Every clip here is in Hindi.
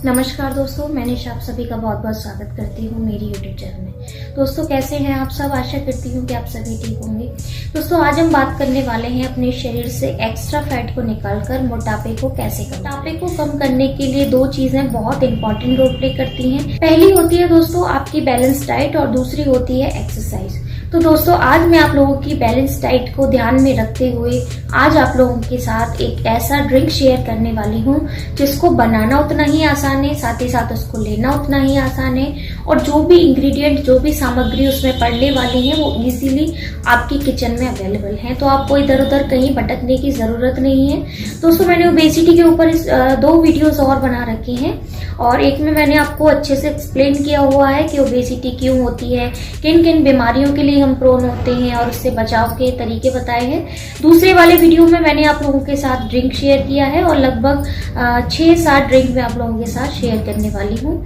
नमस्कार दोस्तों, मैं निशा आप सभी का बहुत बहुत स्वागत करती हूँ मेरी यूट्यूब चैनल में। दोस्तों कैसे हैं आप सब? आशा करती हूँ कि आप सभी ठीक होंगे। दोस्तों आज हम बात करने वाले हैं अपने शरीर से एक्स्ट्रा फैट को निकालकर मोटापे को कैसे कम। मोटापे को कम करने के लिए दो चीजें बहुत इंपॉर्टेंट रोल प्ले करती हैं। पहली होती है दोस्तों आपकी बैलेंस डाइट और दूसरी होती है एक्सरसाइज। तो दोस्तों आज मैं आप लोगों की बैलेंस डाइट को ध्यान में रखते हुए आज आप लोगों के साथ एक ऐसा ड्रिंक शेयर करने वाली हूँ जिसको बनाना उतना ही आसान है, साथ ही साथ उसको लेना उतना ही आसान है और जो भी इंग्रेडिएंट, जो भी सामग्री उसमें पड़ने वाली है वो इजीली आपकी किचन में अवेलेबल है। तो आपको इधर उधर कहीं भटकने की जरूरत नहीं है। दोस्तों मैंने ओबेसिटी के ऊपर दो वीडियोस और बना रखे हैं और एक में मैंने आपको अच्छे से एक्सप्लेन किया हुआ है कि ओबेसिटी क्यों होती है, किन किन बीमारियों के लिए हम प्रोन होते हैं और उससे बचाव के तरीके बताए हैं। दूसरे वाले वीडियो में मैंने आप लोगों के साथ ड्रिंक शेयर किया है और लगभग 6-7 ड्रिंक मैं आप लोगों के साथ शेयर करने वाली हूँ।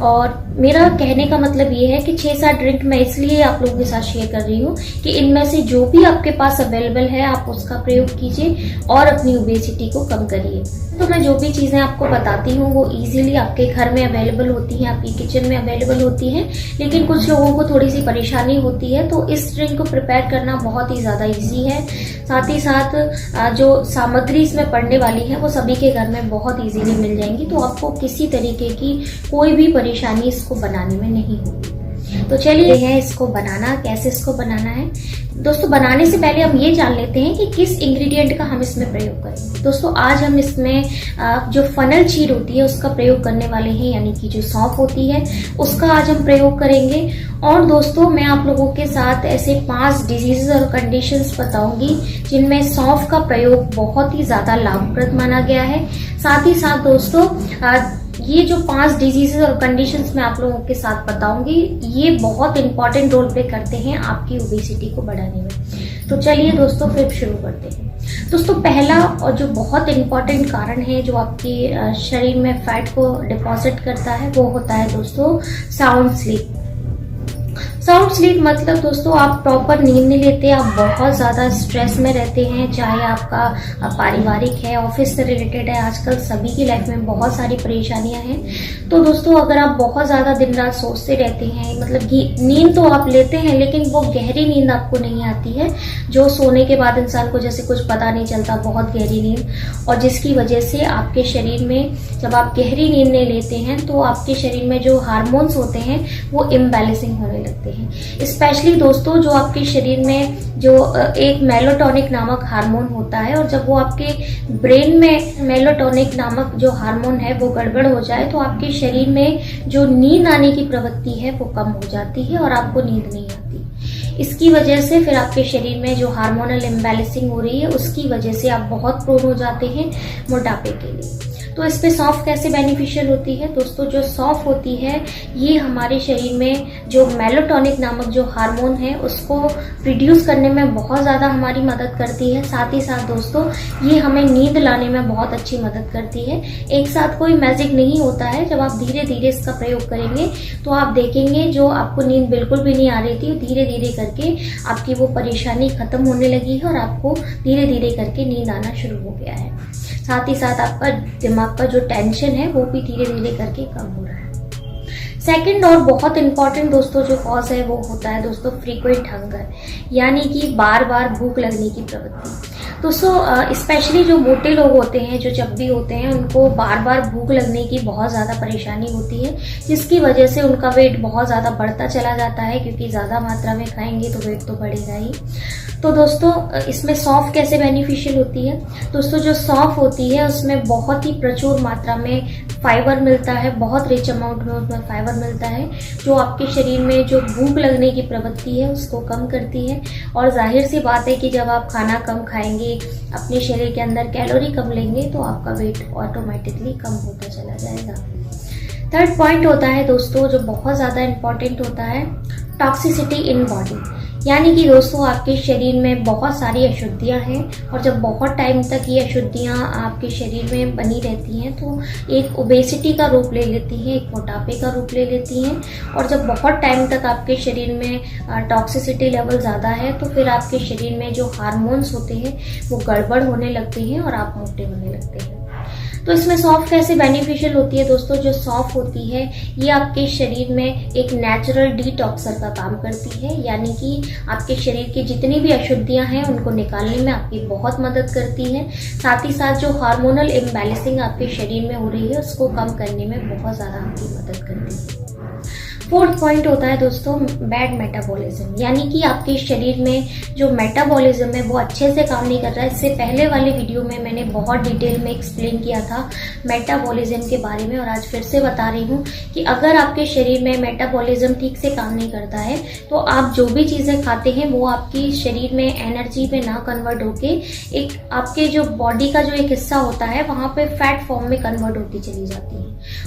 और मेरा कहने का मतलब ये है कि 6-7 ड्रिंक मैं इसलिए आप लोगों के साथ शेयर कर रही हूँ कि इनमें से जो भी आपके पास अवेलेबल है आप उसका प्रयोग कीजिए और अपनी ओबेसिटी को कम करिए। तो मैं जो भी चीजें आपको बताती हूँ वो इजीली आपके घर में अवेलेबल होती हैं, आपकी किचन में अवेलेबल होती हैं, लेकिन कुछ लोगों को थोड़ी सी परेशानी होती है। तो इस ड्रिंक को प्रिपेयर करना बहुत ही ज्यादा इजी है। साथ ही साथ जो सामग्री इसमें पड़ने वाली है वो सभी के घर में बहुत इजीली मिल जाएंगी। तो आपको किसी तरीके की कोई भी परेशानी इसको बनाने में नहीं होगी। तो चलिए है इसको बनाना, कैसे इसको बनाना है। दोस्तों बनाने से पहले हम ये जान लेते हैं कि किस इंग्रेडिएंट का हम इसमें प्रयोग करेंगे। दोस्तों आज हम इसमें जो फनल चीर होती है उसका प्रयोग करने वाले हैं, यानी कि जो सौंफ होती है उसका आज हम प्रयोग करेंगे। और दोस्तों मैं आप लोगों के साथ ऐसे 5 डिजीजेस और कंडीशंस बताऊंगी जिनमें सौंफ का प्रयोग बहुत ही ज्यादा लाभप्रद माना गया है। साथ ही साथ दोस्तों ये जो 5 डिजीजेस और कंडीशंस मैं आप लोगों के साथ बताऊंगी ये बहुत इंपॉर्टेंट रोल प्ले करते हैं आपकी ओबेसिटी को बढ़ाने में। तो चलिए दोस्तों फिर शुरू करते हैं। दोस्तों पहला और जो बहुत इंपॉर्टेंट कारण है जो आपके शरीर में फैट को डिपॉजिट करता है वो होता है दोस्तों साउंड स्लीप। साउंड स्लीप मतलब दोस्तों आप प्रॉपर नींद नहीं लेते, आप बहुत ज्यादा स्ट्रेस में रहते हैं, चाहे आपका पारिवारिक है, ऑफिस से रिलेटेड है, आजकल सभी की लाइफ में बहुत सारी परेशानियां हैं। तो दोस्तों अगर आप बहुत ज्यादा दिन रात सोचते रहते हैं, मतलब कि नींद तो आप लेते हैं लेकिन वो गहरी नींद आपको नहीं आती है, जो सोने के बाद इंसान को जैसे कुछ पता नहीं चलता, बहुत गहरी नींद, और जिसकी वजह से आपके शरीर में जब आप गहरी नींद नहीं लेते हैं तो आपके शरीर में जो हार्मोन्स होते हैं वो इम्बैलेंसिंग होने लगते हैं। स्पेशली दोस्तों जो आपके शरीर में जो एक मेलाटोनिन नामक हार्मोन होता है और जब वो आपके ब्रेन में मेलाटोनिन नामक जो हार्मोन है वो गड़बड़ हो जाए तो आपके शरीर में जो नींद आने की प्रवृत्ति है वो कम हो जाती है और आपको नींद नहीं आती। इसकी वजह से फिर आपके शरीर में जो हार्मोनल इम्बैलेंसिंग हो रही है उसकी वजह से आप बहुत प्रोन हो जाते हैं मोटापे के लिए। तो इस पे सौंफ कैसे बेनिफिशियल होती है? दोस्तों जो सौंफ होती है ये हमारे शरीर में जो मेलाटोनिन नामक जो हार्मोन है उसको रिड्यूस करने में बहुत ज्यादा हमारी मदद करती है। साथ ही साथ दोस्तों ये हमें नींद लाने में बहुत अच्छी मदद करती है। एक साथ कोई मैजिक नहीं होता है, जब आप धीरे धीरे इसका प्रयोग करेंगे तो आप देखेंगे जो आपको नींद बिल्कुल भी नहीं आ रही थी धीरे धीरे करके आपकी वो परेशानी खत्म होने लगी है और आपको धीरे धीरे करके नींद आना शुरू हो गया है। साथ ही साथ आपका दिमाग का जो टेंशन है वो भी धीरे धीरे करके कम हो रहा है। सेकंड और बहुत इंपॉर्टेंट दोस्तों जो कॉज है वो होता है दोस्तों फ्रीक्वेंट हंगर, यानी कि बार बार भूख लगने की प्रवृत्ति। दोस्तों स्पेशली जो मोटे लोग होते हैं, जो चब्बी होते हैं, उनको बार बार भूख लगने की बहुत ज्यादा परेशानी होती है जिसकी वजह से उनका वेट बहुत ज्यादा बढ़ता चला जाता है, क्योंकि ज्यादा मात्रा में खाएंगे तो वेट तो बढ़ेगा ही। तो दोस्तों इसमें सौंफ कैसे बेनिफिशियल होती है? दोस्तों जो सौंफ होती है उसमें बहुत ही प्रचुर मात्रा में फाइबर मिलता है, बहुत रिच अमाउंट में उसमें फाइबर मिलता है जो आपके शरीर में जो भूख लगने की प्रवृत्ति है उसको कम करती है। और जाहिर सी बात है कि जब आप खाना कम खाएंगे, अपने शरीर के अंदर कैलोरी कम लेंगे तो आपका वेट ऑटोमेटिकली कम होता चला जाएगा। थर्ड पॉइंट होता है दोस्तों जो बहुत ज्यादा इंपॉर्टेंट होता है, टॉक्सिसिटी इन बॉडी, यानी कि दोस्तों आपके शरीर में बहुत सारी अशुद्धियां हैं और जब बहुत टाइम तक ये अशुद्धियां आपके शरीर में बनी रहती हैं तो एक ओबेसिटी का रूप ले लेती हैं, एक मोटापे का रूप ले लेती हैं। और जब बहुत टाइम तक आपके शरीर में टॉक्सिसिटी लेवल ज़्यादा है तो फिर आपके शरीर में जो हार्मोन्स होते हैं वो गड़बड़ होने लगते हैं और आप मोटे होने लगते हैं। तो इसमें सौंफ कैसे बेनिफिशियल होती है दोस्तों? जो सौंफ होती है ये आपके शरीर में एक नेचुरल डिटॉक्सर का काम करती है, यानी कि आपके शरीर की जितनी भी अशुद्धियां हैं उनको निकालने में आपकी बहुत मदद करती है। साथ ही साथ जो हार्मोनल इम्बैलेंसिंग आपके शरीर में हो रही है उसको कम करने में बहुत ज़्यादा आपकी मदद करती है। फोर्थ पॉइंट होता है दोस्तों बैड मेटाबॉलिज्म, यानी कि आपके शरीर में जो मेटाबॉलिज्म है वो अच्छे से काम नहीं कर रहा है। इससे पहले वाले वीडियो में मैंने बहुत डिटेल में एक्सप्लेन किया था मेटाबॉलिज्म के बारे में, और आज फिर से बता रही हूँ कि अगर आपके शरीर में मेटाबॉलिज्म ठीक से काम नहीं करता है तो आप जो भी चीज़ें खाते हैं वो आपकी शरीर में एनर्जी में ना कन्वर्ट होके एक आपके जो बॉडी का जो एक हिस्सा होता है वहाँ पे फैट फॉर्म में कन्वर्ट होती चली जाती है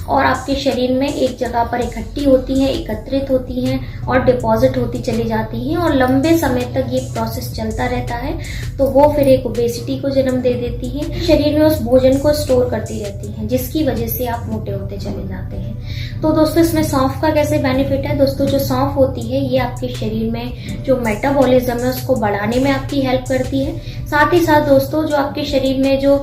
और आपके शरीर में एक जगह पर इकट्ठी होती है, एकत्रित होती हैं और डिपॉजिट होती चली जाती हैं, और लंबे समय तक ये प्रोसेस चलता रहता है। तो वो फिर एक ओबेसिटी को जन्म दे देती है, शरीर में उस भोजन को स्टोर करती रहती है, जिसकी वजह से आप मोटे होते चले जाते हैं। तो दोस्तों इसमें सौंफ का कैसे बेनिफिट है? दोस्तों जो सौंफ होती है ये आपके शरीर में जो मेटाबॉलिज्म है उसको बढ़ाने में आपकी हेल्प करती है। साथ ही साथ दोस्तों जो आपके शरीर में जो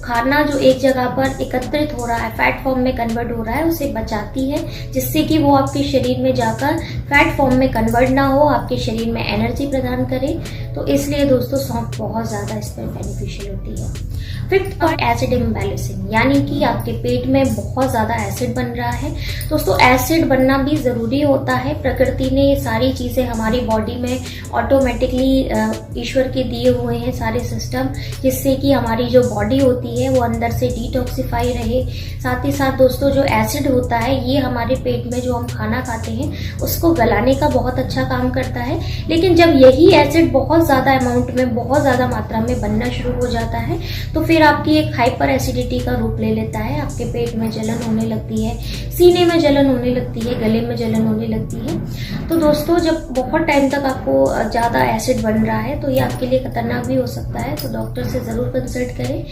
खाना जो एक जगह पर एकत्रित हो रहा है, फैट फॉर्म में कन्वर्ट हो रहा है, उसे बचाती है, जिससे कि वो आपके शरीर में जाकर फैट फॉर्म में कन्वर्ट ना हो, आपके शरीर में एनर्जी प्रदान करे। तो इसलिए दोस्तों सौंफ बहुत ज्यादा इस पर बेनिफिशियल होती है। फिफ्थ पॉइंट एसिड इम्बैलेंसिंग, यानी कि आपके पेट में बहुत ज्यादा एसिड बन रहा है। दोस्तों एसिड बनना भी जरूरी होता है, प्रकृति ने ये सारी चीजें हमारी बॉडी में ऑटोमेटिकली ईश्वर के दिए हुए हैं सारे सिस्टम, जिससे कि हमारी जो बॉडी होती है वो अंदर से डिटॉक्सिफाई रहे। साथ ही साथ दोस्तों जो एसिड होता है ये हमारे पेट में जो हम खाना खाते हैं उसको गलाने का बहुत अच्छा काम करता है, लेकिन जब यही एसिड बहुत ज्यादा अमाउंट में, बहुत ज्यादा मात्रा में बनना शुरू हो जाता है तो फिर आपकी एक हाइपर एसिडिटी का रूप ले लेता है। आपके पेट में जलन होने लगती है, सीने में जलन होने लगती है, गले में जलन होने लगती है। तो दोस्तों जब बहुत टाइम तक आपको ज्यादा एसिड बन रहा है तो ये आपके लिए खतरनाक भी हो सकता है, तो डॉक्टर से जरूर कंसल्ट करें।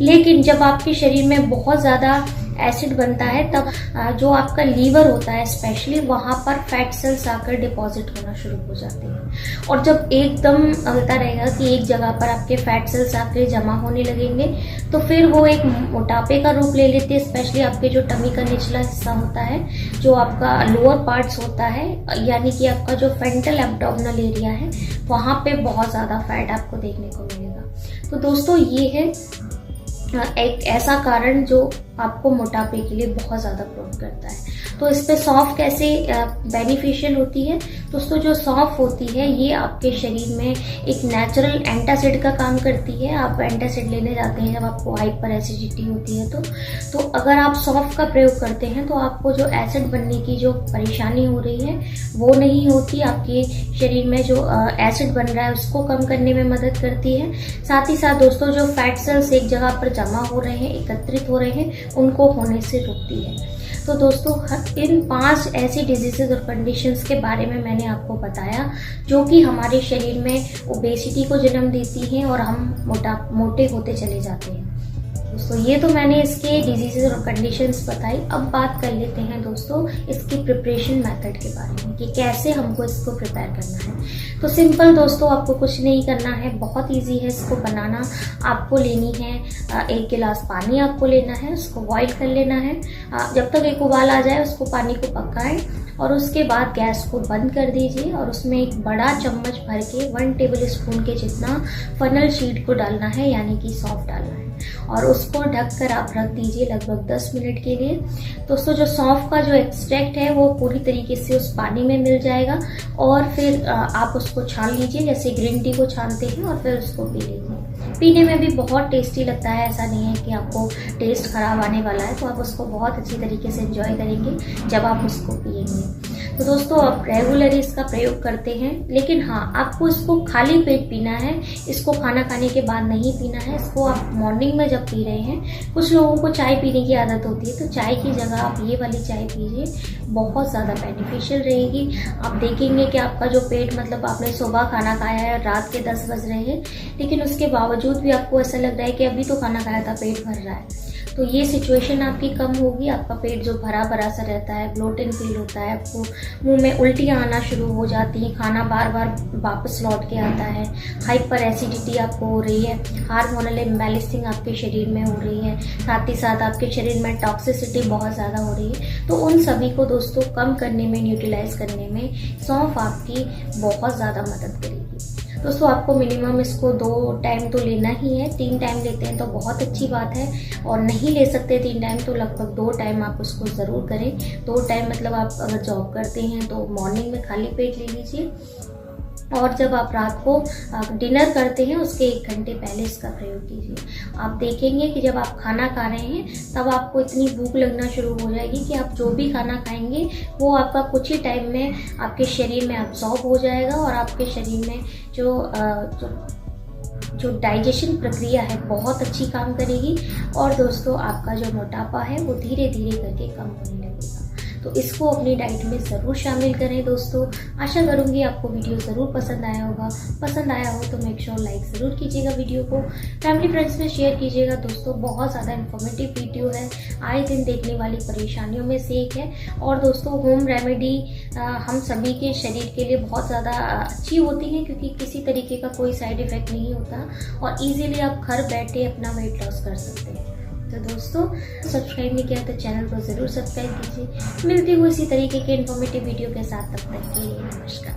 लेकिन जब आपके शरीर में बहुत ज्यादा एसिड बनता है तब जो आपका लीवर होता है स्पेशली वहां पर फैट सेल्स आकर डिपॉजिट होना शुरू हो जाते हैं, और जब एकदम होता रहेगा कि एक जगह पर आपके फैट सेल्स आकर जमा होने लगेंगे तो फिर वो एक मोटापे का रूप ले लेते हैं। स्पेशली आपके जो टमी का निचला हिस्सा होता है, जो आपका लोअर पार्ट्स होता है, यानी कि आपका जो फ्रंटल एब्डोमिनल एरिया है, वहां पे बहुत ज्यादा फैट आपको देखने को मिलेगा। तो दोस्तों ये है एक ऐसा कारण जो आपको मोटापे के लिए बहुत ज्यादा प्रोन करता है। तो इस पे सौंफ कैसे बेनिफिशियल होती है? दोस्तों जो सौंफ होती है ये आपके शरीर में एक नेचुरल एंटासिड का काम करती है। आप एंटासिड लेने जाते हैं जब आपको हाइपर एसिडिटी होती है तो अगर आप सौंफ का प्रयोग करते हैं तो आपको जो एसिड बनने की जो परेशानी हो रही है वो नहीं होती। आपके शरीर में जो एसिड बन रहा है उसको कम करने में मदद करती है। साथ ही साथ दोस्तों जो फैट सेल्स एक जगह पर जमा हो रहे हैं, एकत्रित हो रहे हैं, उनको होने से रोकती है। तो दोस्तों इन 5 ऐसी डिजीजेज और कंडीशंस के बारे में मैंने आपको बताया जो कि हमारे शरीर में ओबेसिटी को जन्म देती हैं और हम मोटे होते चले जाते हैं। दोस्तों ये तो मैंने इसके डिजीजेज और कंडीशंस बताई। अब बात कर लेते हैं दोस्तों इसकी प्रिपरेशन मेथड के बारे में कि कैसे हमको इसको प्रिपेयर करना है। तो सिंपल दोस्तों, आपको कुछ नहीं करना है, बहुत इजी है इसको बनाना। आपको लेनी है 1 गिलास पानी आपको लेना है, उसको बॉईल कर लेना है। जब तक एक उबाल आ जाए उसको पानी को पकाएं और उसके बाद गैस को बंद कर दीजिए और उसमें एक बड़ा चम्मच भर के 1 टेबल स्पून के जितना फनल सीड को डालना है, यानी कि सौंफ डालना है, और उसको ढककर आप रख दीजिए लगभग 10 मिनट के लिए। दोस्तों जो सौंफ का जो एक्सट्रैक्ट है वो पूरी तरीके से उस पानी में मिल जाएगा और फिर आप उसको छान लीजिए जैसे ग्रीन टी को छानते हैं और फिर उसको पी लीजिए। पीने में भी बहुत टेस्टी लगता है, ऐसा नहीं है कि आपको टेस्ट खराब आने वाला है, तो आप उसको बहुत अच्छी तरीके से एंजॉय करेंगे जब आप उसको पिएंगे। तो दोस्तों आप रेगुलरली इसका प्रयोग करते हैं, लेकिन हाँ आपको इसको खाली पेट पीना है, इसको खाना खाने के बाद नहीं पीना है। इसको आप मॉर्निंग में जब पी रहे हैं, कुछ लोगों को चाय पीने की आदत होती है, तो चाय की जगह आप ये वाली चाय पीजिए, बहुत ज़्यादा बेनिफिशियल रहेगी। आप देखेंगे कि आपका जो पेट, मतलब आपने सुबह खाना खाया है, रात के 10 बज रहे हैं, लेकिन उसके बावजूद भी आपको ऐसा लग रहा है कि अभी तो खाना खाया था, पेट भर रहा है, तो ये सिचुएशन आपकी कम होगी। आपका पेट जो भरा भरा सा रहता है, ब्लोटिंग फील होता है, आपको मुंह में उल्टियाँ आना शुरू हो जाती हैं, खाना बार बार वापस लौट के आता है, हाइपर एसिडिटी आपको हो रही है, हार्मोनल इम्बैलेंसिंग आपके शरीर में हो रही है, साथ ही साथ आपके शरीर में टॉक्सिसिटी बहुत ज़्यादा हो रही है। तो उन सभी को दोस्तों कम करने में, न्यूट्रलाइज करने में सौंफ आपकी बहुत ज़्यादा मदद करेगी। दोस्तों आपको मिनिमम इसको 2 टाइम तो लेना ही है। 3 टाइम लेते हैं तो बहुत अच्छी बात है, और नहीं ले सकते 3 टाइम तो लगभग 2 टाइम आप उसको ज़रूर करें। 2 टाइम मतलब आप अगर जॉब करते हैं तो मॉर्निंग में खाली पेट ले लीजिए, और जब आप रात को डिनर करते हैं उसके 1 घंटे पहले इसका प्रयोग कीजिए। आप देखेंगे कि जब आप खाना खा रहे हैं तब आपको इतनी भूख लगना शुरू हो जाएगी कि आप जो भी खाना खाएंगे वो आपका कुछ ही टाइम में आपके शरीर में अब्जॉर्ब हो जाएगा, और आपके शरीर में जो डाइजेशन प्रक्रिया है बहुत अच्छी काम करेगी, और दोस्तों आपका जो मोटापा है वो धीरे धीरे करके कम होने लगेगा। तो इसको अपनी डाइट में ज़रूर शामिल करें दोस्तों। आशा करूँगी आपको वीडियो ज़रूर पसंद आया होगा। पसंद आया हो तो मेक श्योर लाइक ज़रूर कीजिएगा, वीडियो को फैमिली फ्रेंड्स में शेयर कीजिएगा। दोस्तों बहुत ज़्यादा इन्फॉर्मेटिव वीडियो है, आए दिन देखने वाली परेशानियों में से एक है। और दोस्तों होम रेमेडी हम सभी के शरीर के लिए बहुत ज़्यादा अच्छी होती है, क्योंकि किसी तरीके का कोई साइड इफ़ेक्ट नहीं होता, और ईजिली आप घर बैठे अपना वेट लॉस कर सकते हैं। तो दोस्तों सब्सक्राइब नहीं किया तो चैनल को ज़रूर सब्सक्राइब कीजिए। मिलती हूँ इसी तरीके के इन्फॉर्मेटिव वीडियो के साथ, तब तक के लिए नमस्कार।